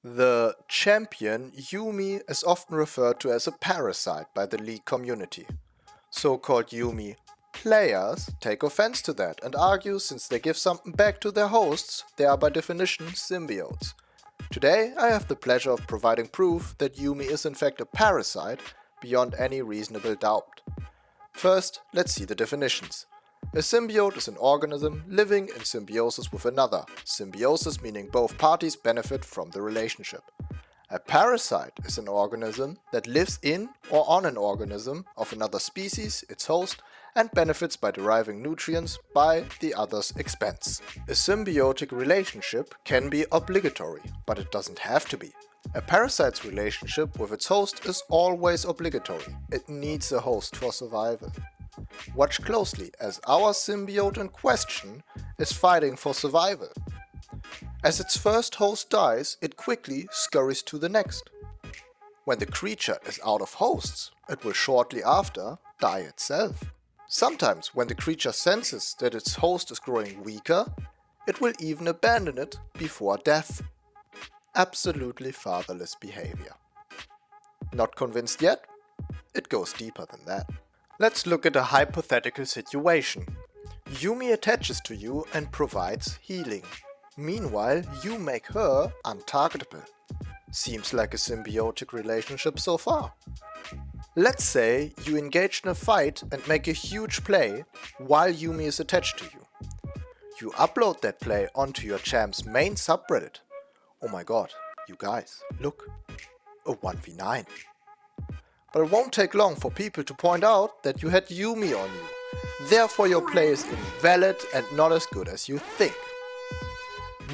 The champion Yuumi is often referred to as a parasite by the League community. So-called Yuumi players take offense to that and argue since they give something back to their hosts, they are by definition symbiotes. Today I have the pleasure of providing proof that Yuumi is in fact a parasite beyond any reasonable doubt. First, let's see the definitions. A symbiote is an organism living in symbiosis with another, symbiosis meaning both parties benefit from the relationship. A parasite is an organism that lives in or on an organism of another species, its host, and benefits by deriving nutrients by the other's expense. A symbiotic relationship can be obligatory, but it doesn't have to be. A parasite's relationship with its host is always obligatory. It needs a host for survival. Watch closely as our symbiote in question is fighting for survival. As its first host dies, it quickly scurries to the next. When the creature is out of hosts, it will shortly after die itself. Sometimes when the creature senses that its host is growing weaker, it will even abandon it before death. Absolutely fatherless behavior. Not convinced yet? It goes deeper than that. Let's look at a hypothetical situation. Yuumi attaches to you and provides healing. Meanwhile, you make her untargetable. Seems like a symbiotic relationship so far. Let's say you engage in a fight and make a huge play while Yuumi is attached to you. You upload that play onto your champ's main subreddit. Oh my god, you guys, look, a 1v9. But it won't take long for people to point out that you had Yuumi on you. Therefore your play is invalid and not as good as you think.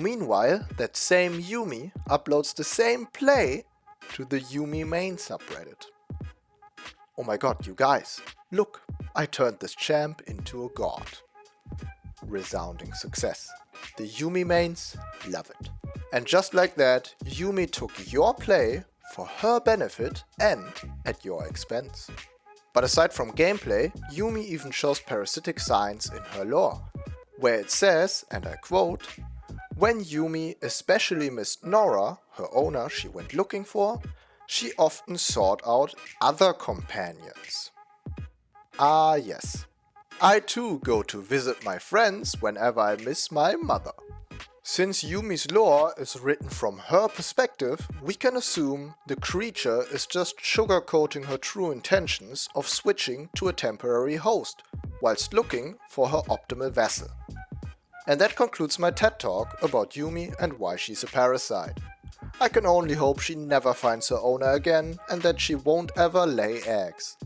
Meanwhile, that same Yuumi uploads the same play to the Yuumi main subreddit. Oh my god, you guys, look, I turned this champ into a god. Resounding success. The Yuumi mains love it. And just like that, Yuumi took your play for her benefit and at your expense. But aside from gameplay, Yuumi even shows parasitic signs in her lore, where it says, and I quote, "When Yuumi especially missed Nora, her owner she went looking for, she often sought out other companions." Ah yes, I too go to visit my friends whenever I miss my mother. Since Yuumi's lore is written from her perspective, we can assume the creature is just sugarcoating her true intentions of switching to a temporary host, whilst looking for her optimal vessel. And that concludes my TED talk about Yuumi and why she's a parasite. I can only hope she never finds her owner again and that she won't ever lay eggs.